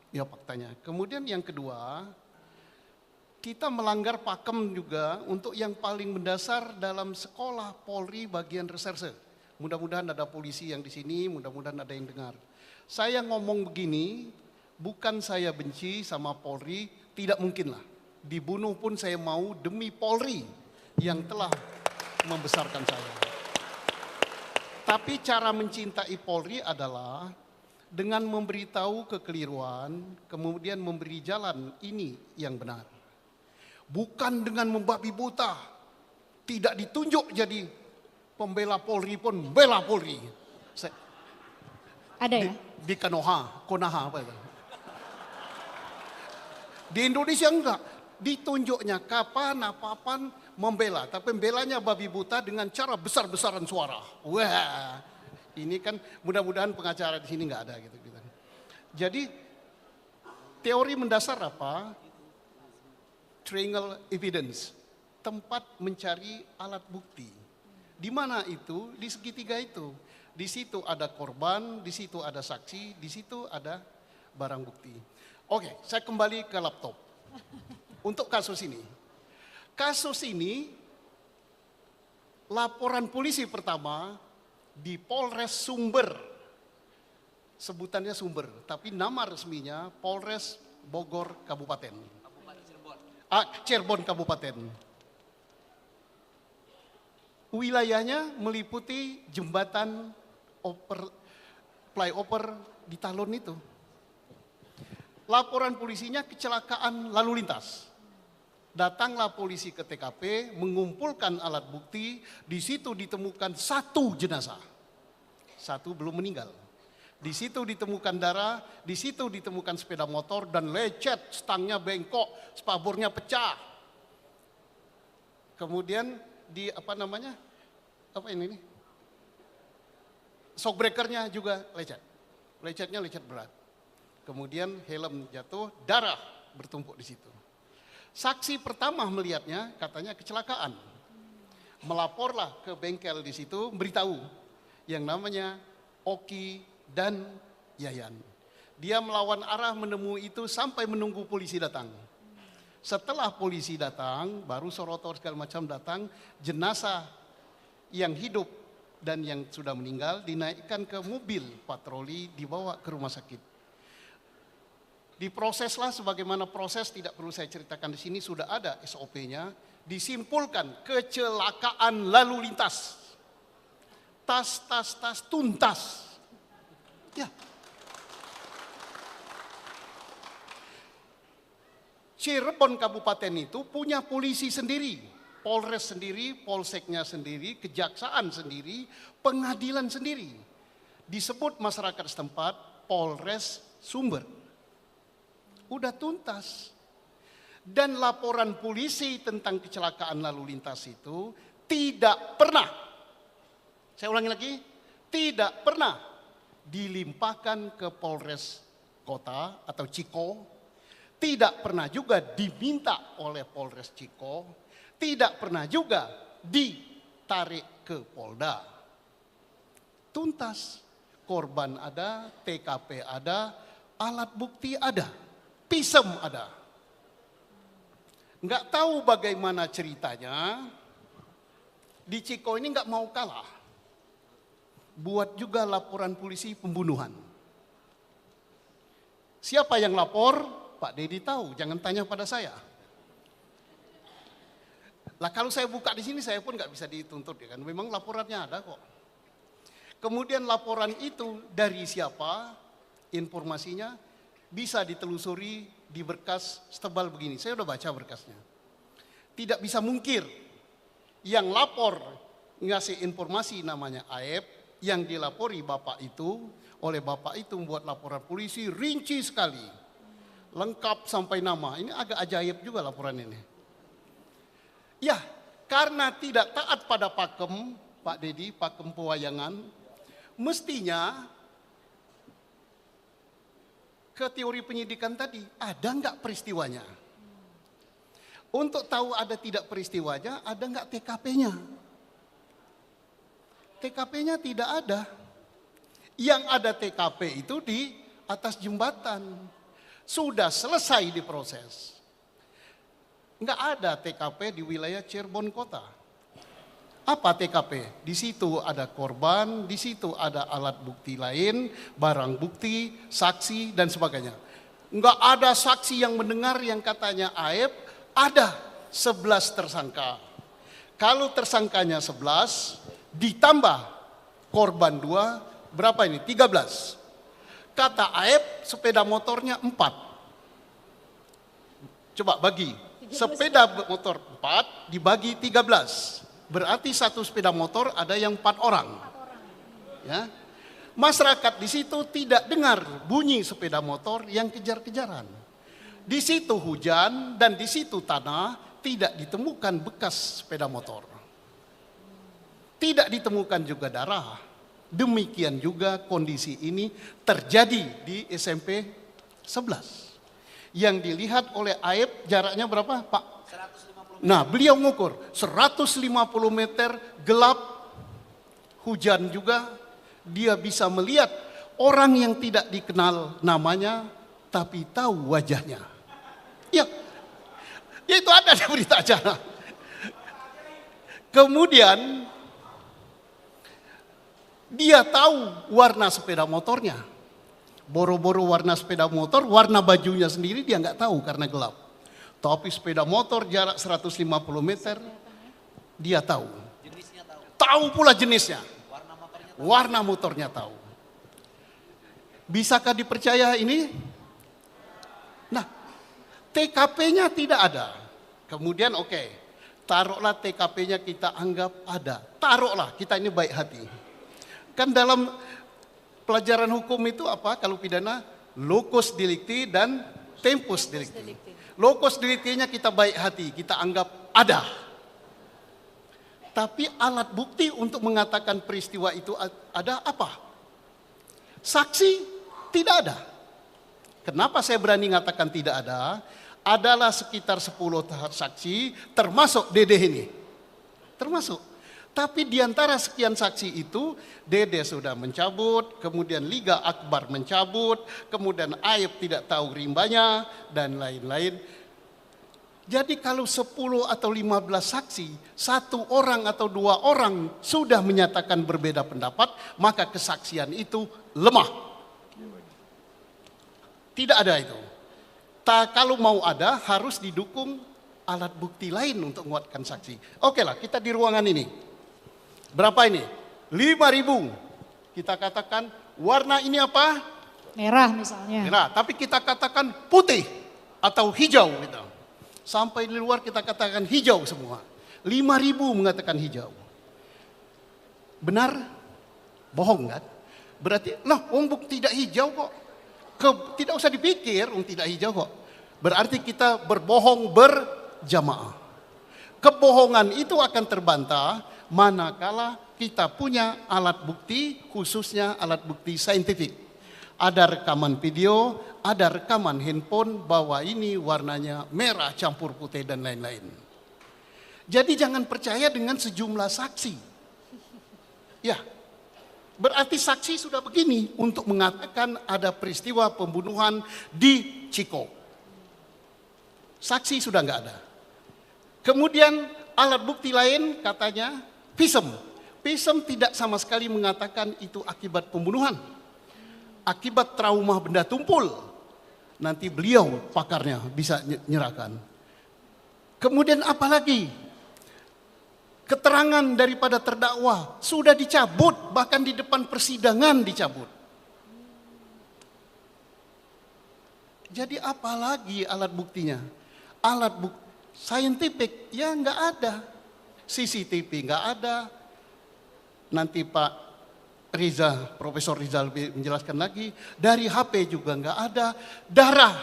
Ya faktanya. Kemudian yang kedua, kita melanggar pakem juga untuk yang paling mendasar dalam sekolah Polri bagian reserse. Mudah-mudahan ada polisi yang di sini, mudah-mudahan ada yang dengar. Saya ngomong begini, bukan saya benci sama Polri, tidak mungkin lah. Dibunuh pun saya mau demi Polri yang telah membesarkan saya. Tapi cara mencintai Polri adalah dengan memberitahu kekeliruan, kemudian memberi jalan ini yang benar. Bukan dengan membabi buta, tidak ditunjuk jadi pembela Polri pun bela Polri. Ada ya? Di Konaha apa itu? Di Indonesia enggak, ditunjuknya kapan apapun membela, tapi membelanya babi buta dengan cara besar-besaran suara. Wah, ini kan mudah-mudahan pengacara di sini enggak ada gitu. Jadi teori mendasar apa? Triangle evidence, tempat mencari alat bukti. Di mana itu? Di segitiga itu. Di situ ada korban, di situ ada saksi, di situ ada barang bukti. Oke, saya kembali ke laptop. Untuk kasus ini. Kasus ini, laporan polisi pertama di Polres Sumber. Sebutannya Sumber, tapi nama resminya Polres Bogor Kabupaten. Cirebon Kabupaten. Wilayahnya meliputi jembatan flyover di Talon itu. Laporan polisinya kecelakaan lalu lintas. Datanglah polisi ke TKP, mengumpulkan alat bukti, di situ ditemukan 1 jenazah. 1 belum meninggal. Di situ ditemukan darah, di situ ditemukan sepeda motor dan lecet, stangnya bengkok, spabornya pecah. Kemudian di Apa ini? Shockbreakernya juga lecet. Lecetnya lecet berat. Kemudian helm jatuh, darah bertumpuk di situ. Saksi pertama melihatnya katanya kecelakaan. Melaporlah ke bengkel di situ, beritahu yang namanya Oki dan Yayan. Dia melawan arah menemui itu sampai menunggu polisi datang. Setelah polisi datang, baru sorotor segala macam datang, jenazah yang hidup dan yang sudah meninggal dinaikkan ke mobil patroli, dibawa ke rumah sakit. Diproseslah sebagaimana proses, tidak perlu saya ceritakan di sini, sudah ada SOP-nya, disimpulkan kecelakaan lalu lintas. Tas tuntas. Ya. Cirebon Kabupaten itu punya polisi sendiri, Polres sendiri, Polseknya sendiri, kejaksaan sendiri, pengadilan sendiri. Disebut masyarakat setempat Polres Sumber. Udah tuntas. Dan laporan polisi tentang kecelakaan lalu lintas itu tidak pernah, saya ulangi lagi, tidak pernah dilimpahkan ke Polres Kota atau Ciko, tidak pernah juga diminta oleh Polres Ciko, tidak pernah juga ditarik ke Polda. Tuntas, korban ada, TKP ada, alat bukti ada, pisem ada. Nggak tahu bagaimana ceritanya, di Ciko ini nggak mau kalah. Buat juga laporan polisi pembunuhan. Siapa yang lapor? Pak Dedi tahu, jangan tanya pada saya. Lah kalau saya buka di sini saya pun nggak bisa dituntut ya kan. Memang laporannya ada kok. Kemudian laporan itu dari siapa? Informasinya bisa ditelusuri di berkas setebal begini. Saya udah baca berkasnya. Tidak bisa mungkir yang lapor ngasih informasi namanya Aep, yang dilapori bapak itu, oleh bapak itu membuat laporan polisi rinci sekali. Lengkap sampai nama. Ini agak ajaib juga laporan ini. Ya, karena tidak taat pada pakem, Pak Dedi, pakem pewayangan, mestinya ke teori penyidikan tadi, ada enggak peristiwanya? Untuk tahu ada tidak peristiwanya, ada enggak TKP-nya? TKP-nya tidak ada. Yang ada TKP itu di atas jembatan. sudah selesai diproses. Enggak ada TKP di wilayah Cirebon Kota. Apa TKP? Di situ ada korban, di situ ada alat bukti lain, barang bukti, saksi, dan sebagainya. Enggak ada saksi yang mendengar yang katanya aib, ada 11 tersangka. Kalau tersangkanya 11, ditambah korban 2, berapa ini? 13. Kata aib, sepeda motornya 4. Coba bagi, sepeda motor 4 dibagi 13. Berarti satu sepeda motor ada yang 4 orang. Ya. Masyarakat di situ tidak dengar bunyi sepeda motor yang kejar-kejaran. Di situ hujan dan di situ tanah, tidak ditemukan bekas sepeda motor. Tidak ditemukan juga darah. Demikian juga kondisi ini terjadi di SMP 11. Yang dilihat oleh Aib jaraknya berapa, Pak? 150 meter. Nah, beliau mengukur 150 meter gelap, hujan juga, dia bisa melihat orang yang tidak dikenal namanya, tapi tahu wajahnya. Ya itu ada di berita acara. Kemudian dia tahu warna sepeda motornya. Boro-boro warna sepeda motor, warna bajunya sendiri dia nggak tahu karena gelap. Tapi sepeda motor jarak 150 meter, dia tahu. Jenisnya tahu. Tahu pula jenisnya. Warna motornya tahu. Bisakah dipercaya ini? Nah, TKP-nya tidak ada. Kemudian oke, taruhlah TKP-nya kita anggap ada. Taruhlah, kita ini baik hati. Kan dalam pelajaran hukum itu apa kalau pidana? Locus delicti dan tempus delicti. Locus delicti-nya kita baik hati, kita anggap ada. Tapi alat bukti untuk mengatakan peristiwa itu ada apa? Saksi tidak ada. Kenapa saya berani mengatakan tidak ada? Adalah sekitar 10 saksi termasuk Dede ini. Termasuk. Tapi di antara sekian saksi itu, Dede sudah mencabut, kemudian Liga Akbar mencabut, kemudian Aib tidak tahu rimbanya, dan lain-lain. Jadi kalau 10 atau 15 saksi, 1 orang atau 2 orang sudah menyatakan berbeda pendapat, maka kesaksian itu lemah. Tidak ada itu. Kalau mau ada, harus didukung alat bukti lain untuk menguatkan saksi. Oke lah, kita di ruangan ini. Berapa ini? 5.000. Kita katakan warna ini apa? Merah misalnya. Merah, tapi kita katakan putih atau hijau gitu. Sampai di luar kita katakan hijau semua. 5.000 mengatakan hijau. Benar? Bohong kan? Berarti, bukti tidak hijau kok. Tidak usah dipikir, tidak hijau kok. Berarti kita berbohong berjamaah. Kebohongan itu akan terbantah manakala kita punya alat bukti, khususnya alat bukti saintifik. Ada rekaman video, ada rekaman handphone bahwa ini warnanya merah campur putih dan lain-lain. Jadi jangan percaya dengan sejumlah saksi. Ya, berarti saksi sudah begini untuk mengatakan ada peristiwa pembunuhan di Ciko. Saksi sudah nggak ada. Kemudian alat bukti lain katanya visum. Visum tidak sama sekali mengatakan itu akibat pembunuhan. Akibat trauma benda tumpul. Nanti beliau pakarnya bisa nyerahkan. Kemudian apalagi? Keterangan daripada terdakwa sudah dicabut, bahkan di depan persidangan dicabut. Jadi apalagi alat buktinya? Alat bukti saintifik ya nggak ada. CCTV nggak ada. Nanti Pak Riza, Profesor Rizal menjelaskan lagi, dari HP juga nggak ada, darah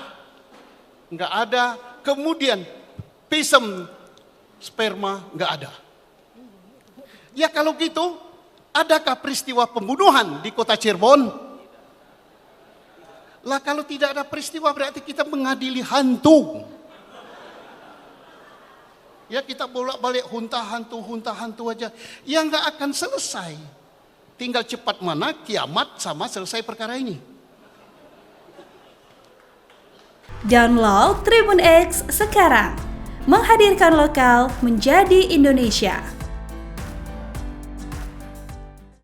nggak ada, kemudian visum sperma nggak ada. Ya kalau gitu, adakah peristiwa pembunuhan di kota Cirebon? Lah kalau tidak ada peristiwa berarti kita mengadili hantu. Ya kita bolak-balik hunta hantu aja. Ya nggak akan selesai. Tinggal cepat mana kiamat sama selesai perkara ini. Download Tribun X sekarang. Menghadirkan lokal menjadi Indonesia.